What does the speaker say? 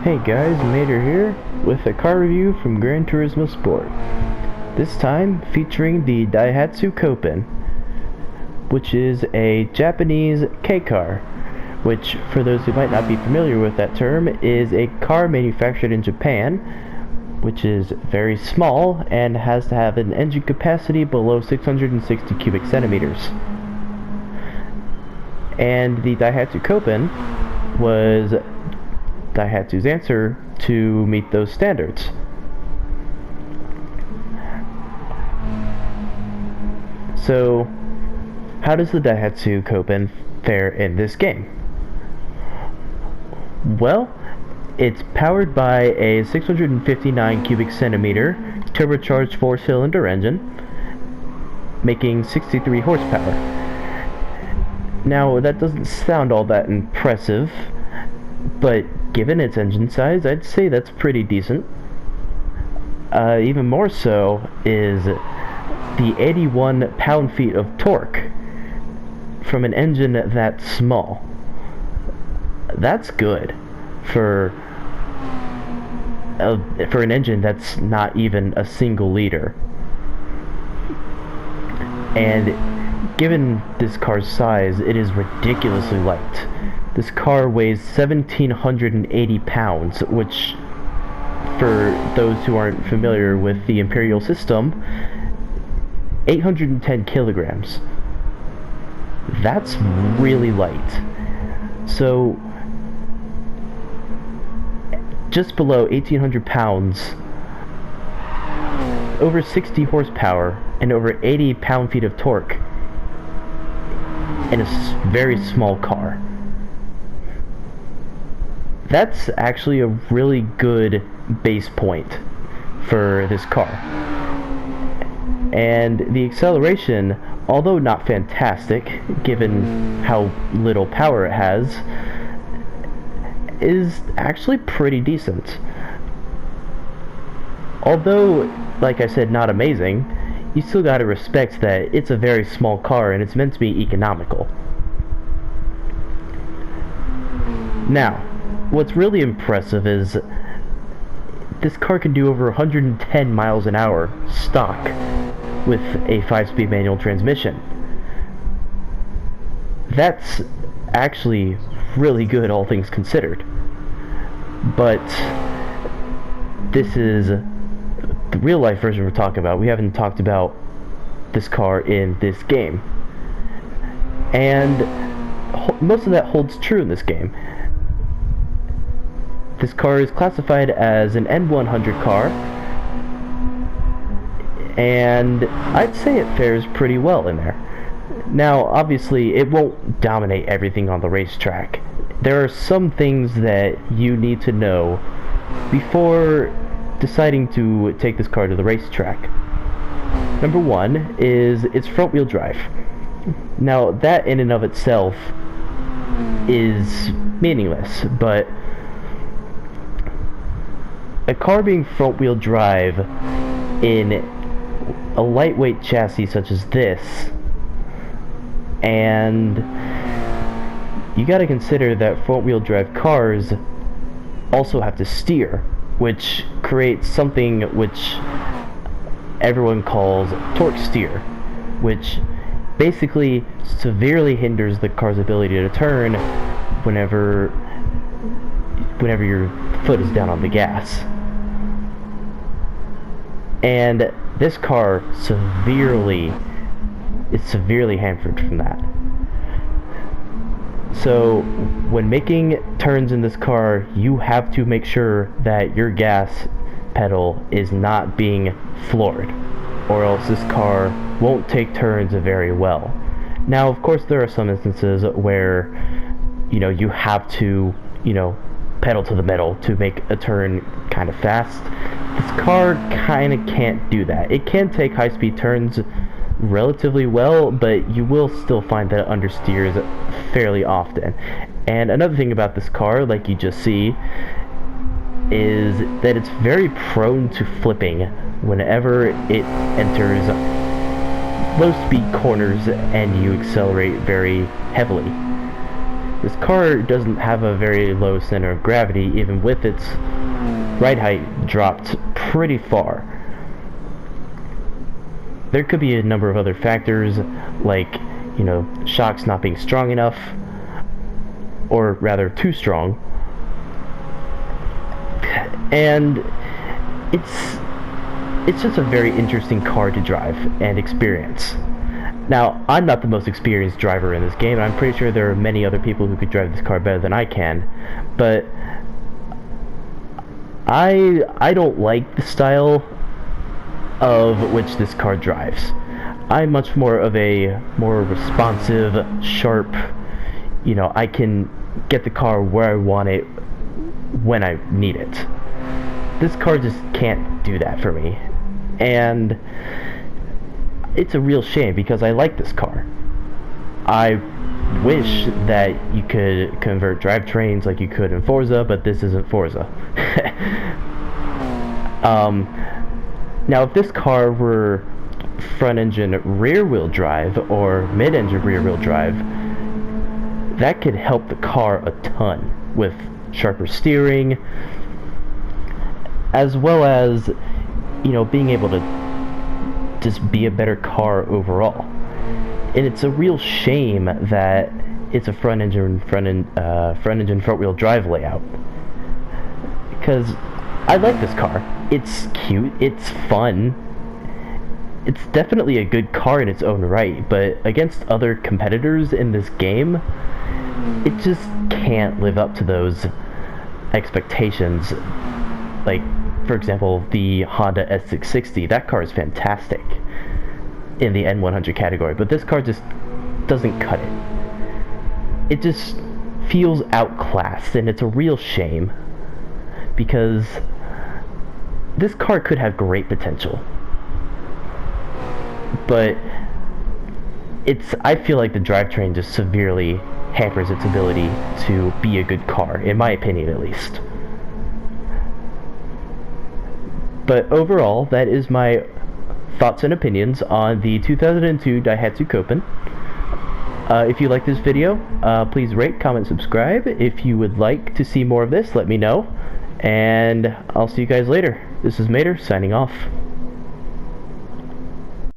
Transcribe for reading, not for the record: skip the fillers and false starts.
Hey guys, Mater here with a car review from Gran Turismo Sport. This time featuring the Daihatsu Copen, which is a Japanese K-car, which, for those who might not be familiar with that term, is a car manufactured in Japan, which is very small and has to have an engine capacity below 660 cubic centimeters. And the Daihatsu Copen was Daihatsu's answer to meet those standards. So, how does the Daihatsu Copen fare in this game? Well, it's powered by a 659 cubic centimeter turbocharged 4-cylinder engine, making 63 horsepower. Now, that doesn't sound all that impressive, but given its engine size, I'd say that's pretty decent. Even more so is the 81 pound-feet of torque from an engine that small. That's good for an engine that's not even a single liter. And given this car's size, it is ridiculously light. This car weighs 1,780 pounds, which, for those who aren't familiar with the Imperial system, 810 kilograms. That's really light. So, just below 1,800 pounds, over 60 horsepower, and over 80 pound-feet of torque in a very small car. That's actually a really good base point for this car. And the acceleration, although not fantastic, given how little power it has, is actually pretty decent. Although, like I said, not amazing, you still gotta respect that it's a very small car and it's meant to be economical. Now, what's really impressive is this car can do over 110 miles an hour stock with a 5-speed manual transmission. That's actually really good, all things considered. But this is the real life version we're talking about. We haven't talked about this car in this game. And most of that holds true in this game. This car is classified as an N100 car, and I'd say it fares pretty well in there. Now, obviously, it won't dominate everything on the racetrack. There are some things that you need to know before deciding to take this car to the racetrack. Number one is its front-wheel drive. Now, that in and of itself is meaningless, but a car being front-wheel drive in a lightweight chassis such as this, and you gotta consider that front-wheel drive cars also have to steer, which creates something which everyone calls torque steer, which basically severely hinders the car's ability to turn whenever your foot is down on the gas. And this car is severely hampered from that. So when making turns in this car, you have to make sure that your gas pedal is not being floored, or else this car won't take turns very well. Now, of course, there are some instances where, you have to, pedal to the metal to make a turn kind of fast. This car kind of can't do that. It can take high-speed turns relatively well, but you will still find that it understeers fairly often. And another thing about this car, like you just see, is that it's very prone to flipping whenever it enters low-speed corners and you accelerate very heavily. This car doesn't have a very low center of gravity, even with its ride height dropped pretty far. There could be a number of other factors, like, you know, shocks not being strong enough, or rather too strong. And it's just a very interesting car to drive and experience. Now, I'm not the most experienced driver in this game, and I'm pretty sure there are many other people who could drive this car better than I can, but I don't like the style of which this car drives. I'm much more of a more responsive, sharp, you know, I can get the car where I want it when I need it. This car just can't do that for me, and it's a real shame because I like this car. I wish that you could convert drivetrains like you could in Forza, but this isn't Forza. Now if this car were front-engine rear-wheel drive or mid-engine rear-wheel drive, that could help the car a ton with sharper steering, as well as, you know, being able to just be a better car overall. And it's a real shame that it's a front-engine front-wheel drive layout, because I like this car. It's cute, it's fun, it's definitely a good car in its own right, but against other competitors in this game, it just can't live up to those expectations. Like, for example, the Honda S660, that car is fantastic in the N100 category, but this car just doesn't cut it. It just feels outclassed, and it's a real shame, because this car could have great potential, but I feel like the drivetrain just severely hampers its ability to be a good car, in my opinion at least. But overall, that is my thoughts and opinions on the 2002 Daihatsu Copen. If you like this video, please rate, comment, subscribe. If you would like to see more of this, let me know. And I'll see you guys later. This is Mater, signing off.